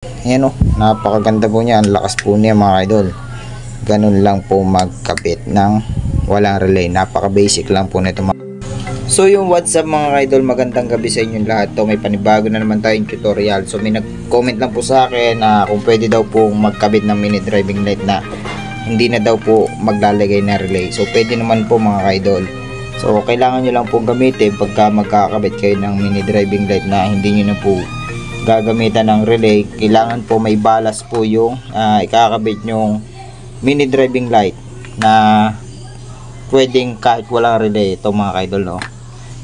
Ayan o, napakaganda po niya. Ang lakas po niya mga idol. Ganun lang po magkabit ng walang relay. Napaka basic lang po nito. So yung what's up mga idol, magandang gabi sa inyong lahat. To may panibago na naman tayong tutorial. So may nag-comment lang po sa akin na kung pwede daw po magkabit ng mini driving light na hindi na daw po maglalagay na relay. So pwede naman po mga idol. So kailangan nyo lang po gamitin pagka magkakabit kayo ng mini driving light na hindi nyo na po gagamitan ng relay. Kailangan po may balas po yung ikakabit yung mini driving light na pwedeng kahit walang relay. Ito mga idol, no.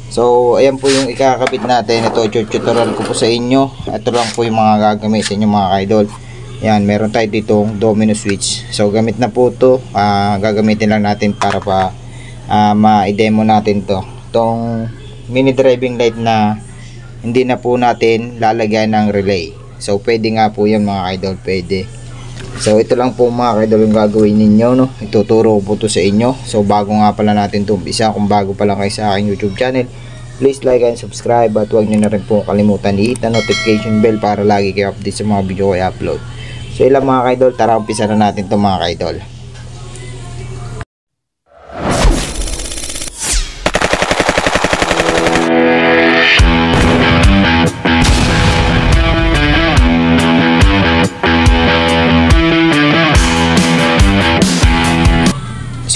So ayan po yung ikakabit natin. Ito tutorial ko po sa inyo. Ito lang po yung mga gagamitin nyo mga idol. Yan, meron tayo ditong domino switch. So gamit na po ito. Gagamitin lang natin para pa ma-demo natin to. Itong mini driving light na hindi na po natin lalagyan ng relay. So pwede nga po yan mga idol, pwede. So ito lang po mga idol yung gagawin ninyo, no. Ituturo ko po to sa inyo. So bago nga pala natin to umpisa, kung bago pa lang kayo sa aking YouTube channel, please like and subscribe at huwag nyo na rin po kalimutan i-hit na notification bell para lagi kayo update sa mga video ko i-upload. So ilang mga idol, tara umpisa na natin to mga idol.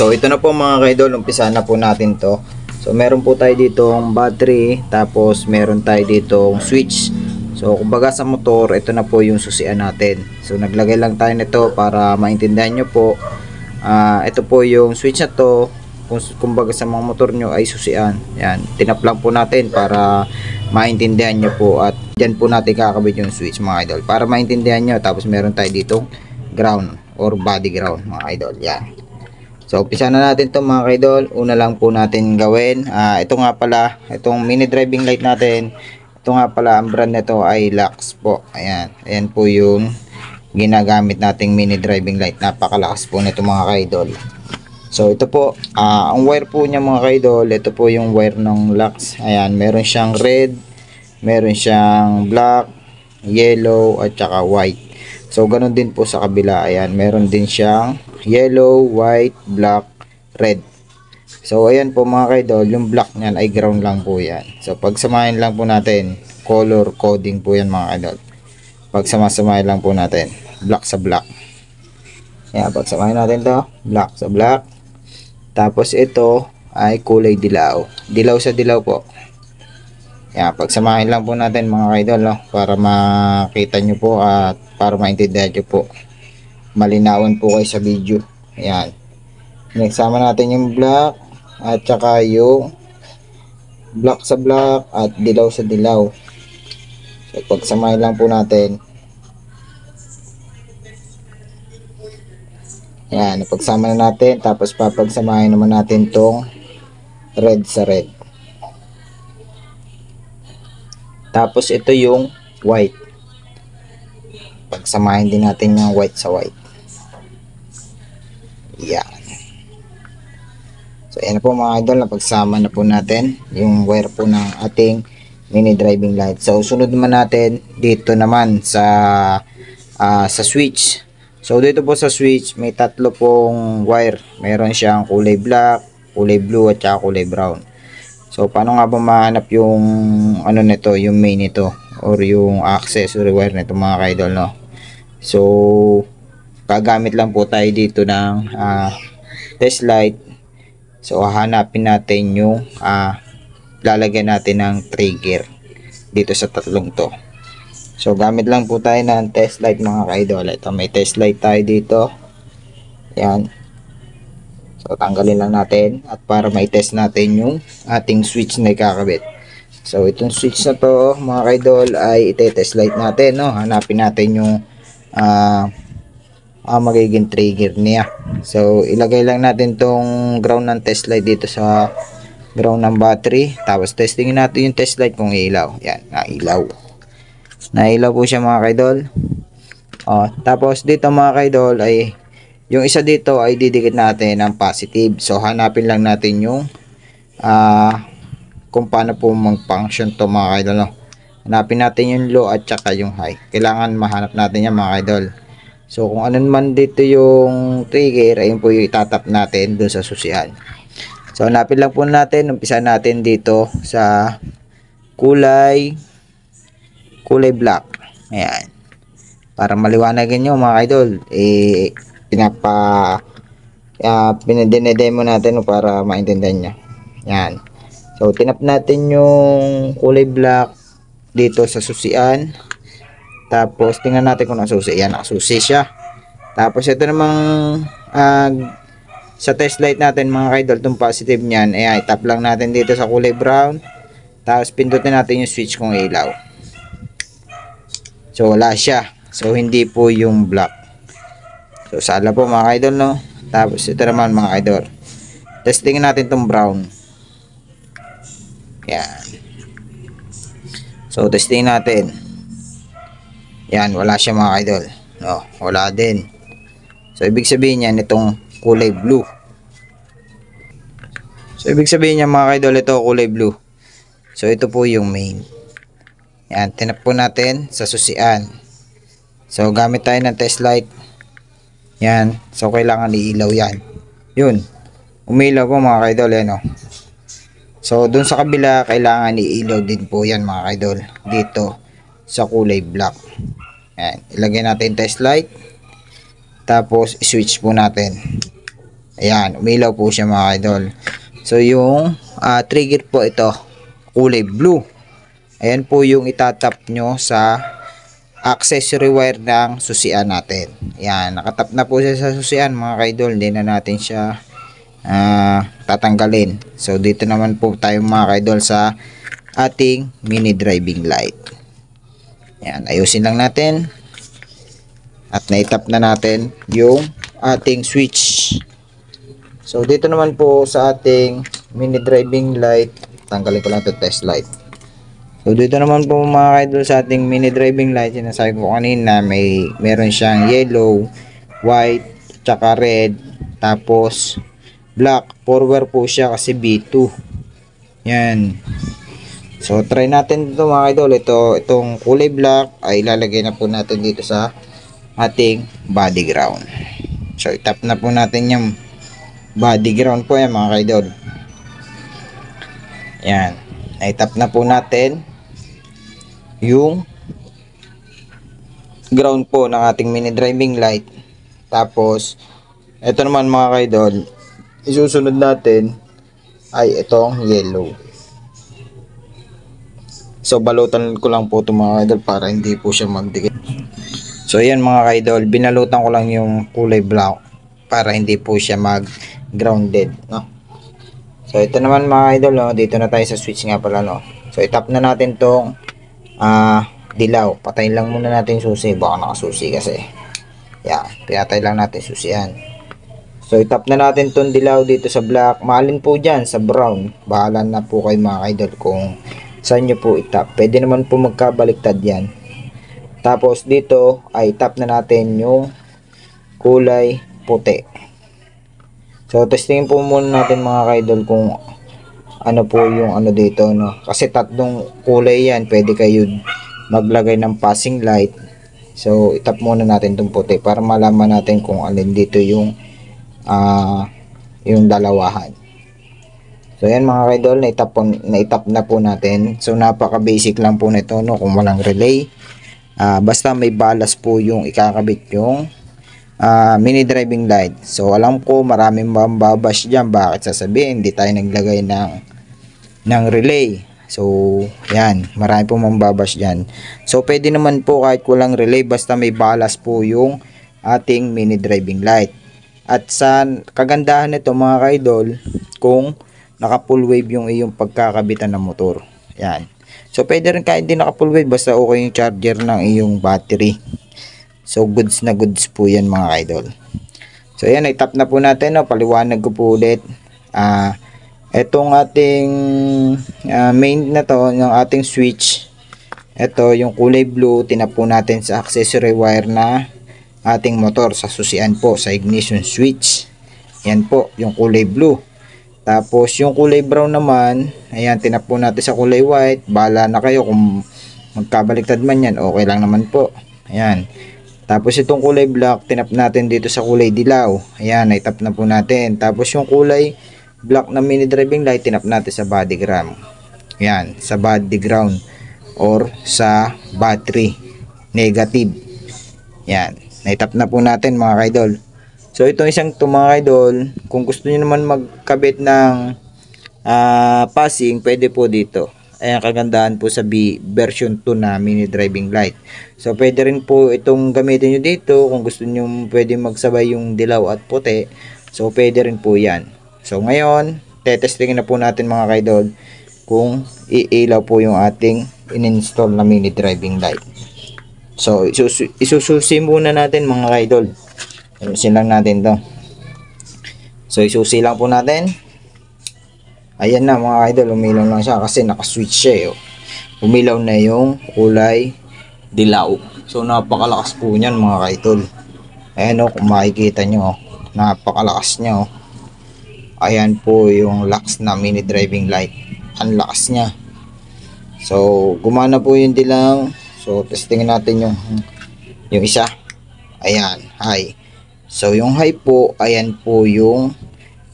So ito na po mga kaidol, umpisa na po natin to. So meron po tayo ditong battery, tapos meron tayo ditong switch. So kumbaga sa motor, ito na po yung susian natin. So naglagay lang tayo nito para maintindihan nyo po. Ito po yung switch na to. Kumbaga sa mga motor nyo ay susian. Yan, tinap lang po natin para maintindihan nyo po. At dyan po natin kakabit yung switch mga idol para maintindihan nyo. Tapos meron tayo ditong ground or body ground mga idol. Yan. So umpisa na natin to mga kaidol. Una lang po natin gawin, ito nga pala, itong mini driving light natin, ito nga pala ang brand nito ay Lux po. Ayan, ayan po yung ginagamit nating mini driving light. Napakalakas po nito mga kaidol. So ito po, ang wire po niya mga kaidol, ito po yung wire ng Lux. Ayan, meron siyang red, meron siyang black, yellow at saka white. So ganun din po sa kabila. Ayan, meron din siyang yellow, white, black, red. So ayan po mga kaidol, yung black niyan ay ground lang po yan. So pagsamahin lang po natin, color coding po yan mga kaidol. Pagsamasamahin lang po natin, black sa black. Ayan, pagsamahin natin to, black sa black. Tapos ito ay kulay dilaw. Dilaw sa dilaw po. Ayan, pagsamahin lang po natin mga kaidol, no? Para makita nyo po at para maintindihan nyo po. Malinawan po kayo sa video. Ayan. Nagsama natin yung black at saka yung black sa black at dilaw sa dilaw. So pagsamahin lang po natin. Ayan, pagsama na natin, tapos papagsamahin naman natin tong red sa red. Tapos ito yung white. Pagsamahin din natin yung white sa white. Yan. So ayan na po mga idol, napagsama na po natin yung wire po ng ating mini driving light. So sunod naman natin dito naman sa switch. So dito po sa switch may tatlo pong wire. Meron siyang kulay black, kulay blue at saka kulay brown. So paano nga ba mahanap yung ano nito, yung main nito or yung accessory wire nito mga kaidol, no? So gagamit lang po tayo dito ng test light. So hahanapin natin yung lalagyan natin ng trigger dito sa tatlong to. So gamit lang po tayo ng test light mga kaidol. Ito, may test light tayo dito. Yan. So tanggalin lang natin at para mai-test natin yung ating switch na ikakabit. So itong switch na to mga kaidol ay ite-test light natin, no? Hanapin natin yung magiging trigger niya. So ilagay lang natin tong ground ng test light dito sa ground ng battery. Tapos testingin natin yung test light kung ilaw. Yan, nailaw po siya mga kaidol. Tapos dito mga kaidol ay yung isa dito ay didikit natin ng positive. So hanapin lang natin yung kung paano po mag-function to mga kaidol, no? Hanapin natin yung low at saka yung high. Kailangan mahanap natin yan mga idol. So kung ano naman dito yung trigger, ayun po yung itatap natin dun sa susian. So hanapin lang po natin, umpisa natin dito sa kulay black. Ayan. Para maliwanagan nyo mga idol, pinademo natin para maintindihan nyo. Ayan. So tinap natin yung kulay black dito sa susian. Tapos tingnan natin kung nasusi. Yan, nasusi siya. Tapos ito namang sa test light natin mga idol, itong positive niyan, tap lang natin dito sa kulay brown. Tapos pindutin natin yung switch kung ilaw. So wala siya. So hindi po yung black. So sala po mga idol, no. Tapos ito naman mga idol, testing natin itong brown. Yan. So testing natin. Yan, wala siya mga idol. No, wala din. So ibig sabihin niyan itong kulay blue. So ibig sabihin niya mga idol, ito kulay blue. So ito po yung main. Yan, tinap po natin sa susian. So gamit tayo ng test light. Yan, so kailangan iilaw yan. Yun, umilaw po mga idol, yan o. So dun sa kabila, kailangan iilaw din po yan mga idol, dito sa kulay black. Yan, ilagay natin test light. Tapos i-switch po natin. Ayan, umilaw po siya mga idol. So yung trigger po ito, kulay blue. Ayan po yung itatap nyo sa accessory wire ng susian natin. Ayan, nakatap na po siya sa susian mga idol. Hindi na natin siya tatanggalin. So dito naman po tayo mga idol sa ating mini driving light. Ayan, ayusin lang natin. At naitap na natin yung ating switch. So dito naman po sa ating mini driving light, tanggalin ko lang ito test light. So dito naman po mga idol sa ating mini driving light, sinasabi ko kanina, meron siyang yellow, white, tsaka red, tapos black. Forward po siya kasi B2. Yan. So try natin dito mga idol. Itong kulay black ay ilalagay na po natin dito sa ating body ground. So itap na po natin yung body ground po yan mga idol. Yan. Naitap na po natin yung ground po ng ating mini driving light. Tapos ito naman mga idol, isusunod natin ay itong yellow. So balutan ko lang po ito mga idol para hindi po siya magdikit. So ayan mga idol, binalutan ko lang yung kulay black para hindi po siya mag grounded, no? So ito naman mga idol, no? Dito na tayo sa switch nga pala, no? So itap na natin tong dilaw. Patayin lang muna natin susi, baka nakasusi kasi. Yan, pinatay lang natin susian. So itap na natin tong dilaw dito sa black. Maalin po dyan sa brown, bahala na po kayo mga idol kung saan nyo po itap. Pwede naman po magkabaliktad yan. Tapos dito ay tap na natin yung kulay puti. So testingin po muna natin mga idol kung ano po yung ano dito, no? Kasi tatlong kulay yan, pwede kayo maglagay ng passing light. So itap muna natin itong puti para malaman natin kung alin dito yung dalawahan. So yan mga idol, naitap na po natin. So napaka basic lang po nito, no? Kung walang relay, basta may balas po yung ikakabit yung mini driving light. So alam ko maraming mambabash dyan, bakit sasabihin hindi tayo naglagay ng relay. So yan, marami po mambabash dyan. So pwede naman po kahit walang relay, basta may balas po yung ating mini driving light. At sa kagandahan nito mga idol, kung naka full wave yung iyong pagkakabitan ng motor. Yan. So pwede rin kahit hindi naka full wave, basta okay yung charger ng iyong battery. So goods na goods po yan mga idol. So yan, itap na po natin, no? Paliwanag ko po ulit. Etong ating main na to, yung ating switch, ito yung kulay blue, tinap po natin sa accessory wire na ating motor sa susian po, sa ignition switch. Yan po yung kulay blue. Tapos yung kulay brown naman, ayan, tinap po natin sa kulay white. Bahala na kayo kung magkabaliktad man yan, okay lang naman po. Ayan. Tapos itong kulay black, tinap natin dito sa kulay dilaw. Ayan, naitap na po natin. Tapos yung kulay black na mini driving light, tinap natin sa body ground. Ayan, sa body ground or sa battery negative. Ayan, naitap na po natin mga kaidol. So itong isang to mga kaidol, kung gusto niyo naman magkabit ng passing, pwede po dito. Ayan, kagandahan po sa version 2 na mini driving light. So pwede rin po itong gamitin nyo dito kung gusto nyo pwede magsabay yung dilaw at puti. So pwede rin po yan. So ngayon, tetestingin na po natin mga kaidol kung iilaw po yung ating in-install na mini driving light. So isususi muna natin mga kaidol. Ayusin lang natin to. So isusi lang po natin. Ayan na mga idol, umilaw lang siya kasi naka-switch siya eh. Umilaw na yung kulay dilaw. So napakalakas po niyan mga idol. Ayan o, kung makikita nyo, napakalakas niya o. Ayan po yung lux na mini driving light. Ang lakas niya. So gumana po yung dilaw. So testingin natin yung isa. Ayan, high. So yung high po, ayan po yung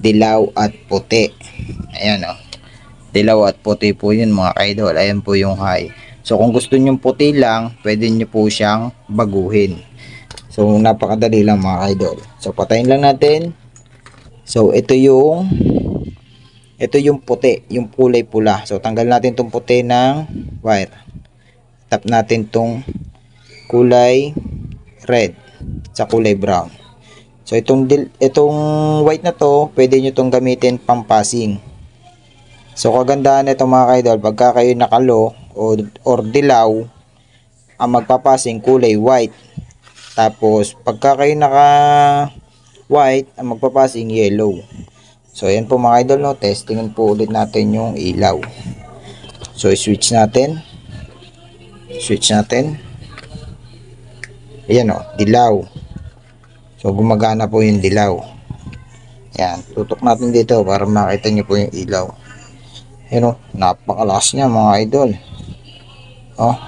dilaw at puti. Ayan o, dilaw at puti po yun mga kaidol. Ayan po yung high. So kung gusto nyo puti lang, pwede nyo po siyang baguhin. So napakadali lang mga kaidol. So patayin lang natin. So ito yung puti, yung kulay pula. So tanggal natin tong puti ng wire. Tap natin tong kulay red sa kulay brown. So itong white na to, pwede nyo itong gamitin pampasing. So kagandahan nito mga kaidol, pagka kayo nakalo or dilaw, ang magpapasing kulay white. Tapos pagka kayo naka white, ang magpapasing yellow. So ayan po mga kaidol, no? Testingin po ulit natin yung ilaw. So switch natin. Ayan o, dilaw. So gumagana po yung dilaw. Yan, tutok natin dito para makita nyo po yung ilaw. Ayan o, napakalakas niya mga idol. Oh,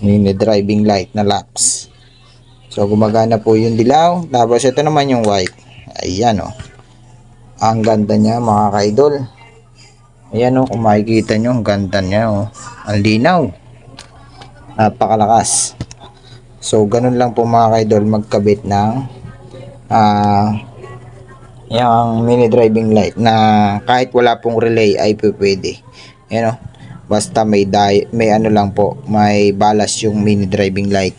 mini driving light na lux. So gumagana po yung dilaw. Tapos ito naman yung white. Ayan o, ang ganda niya mga idol. Ayan o, kung makikita nyo, ang ganda niya o. Ang linaw. Napakalakas. So ganun lang po mga kaidol magkabit ng yung mini driving light na kahit wala pong relay ay pwede. Ayan o, basta may ano lang po, may balas yung mini driving light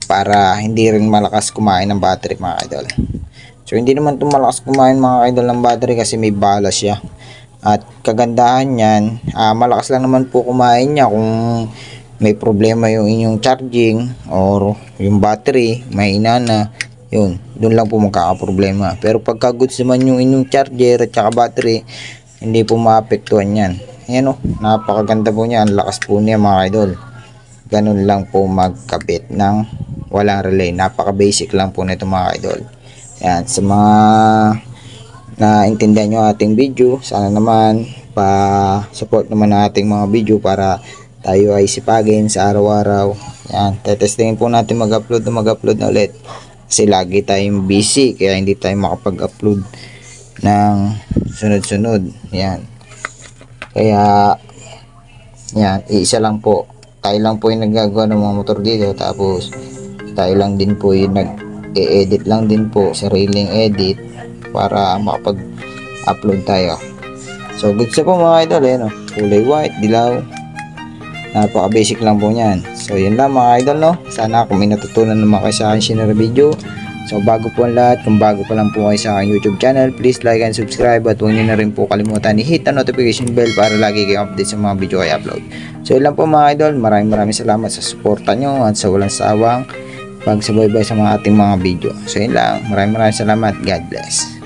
para hindi rin malakas kumain ng battery mga kaidol. So hindi naman ito malakas kumain mga kaidol ng battery kasi may balas siya. At kagandahan yan, malakas lang naman po kumain niya kung may problema yung inyong charging or yung battery, may inana, yun, doon lang po magkakaproblema. Pero pagka goods naman yung inyong charger at saka battery, hindi po maapektuhan yan. Ayan o, napakaganda po niya, ang lakas po niya mga idol. Ganun lang po magkabit ng walang relay. Napaka basic lang po nito mga idol. Yan, sa mga naintindihan nyo ating video, sana naman pa-support naman ang ating mga video para tayo ay sipagin sa araw-araw. Yan, tetestingin po natin mag-upload na ulit. Kasi lagi tayong busy, kaya hindi tayo makapag-upload ng sunod-sunod. Yan. Kaya, yan, isa lang po. Tayo lang po yung naggagawa ng mga motor dito. Tapos, tayo lang din po yung nag-e-edit lang din po, sariling edit para makapag-upload tayo. So, good sa po mga idol. Ayan o, kulay white, dilaw. Napaka basic lang po niyan. So yun lang mga idol no. Sana kung may natutunan naman kayo sa akin sinara video. So bago po ang lahat, kung bago pa lang po kayo sa aking YouTube channel, please like and subscribe at huwag nyo na rin po kalimutan i-hit ang notification bell para lagi kayong update sa mga video kayo upload. So yun lang po mga idol, maraming salamat sa suporta nyo at sa walang sawang pagsubaybay sa mga ating mga video. So yun lang, maraming salamat. God bless.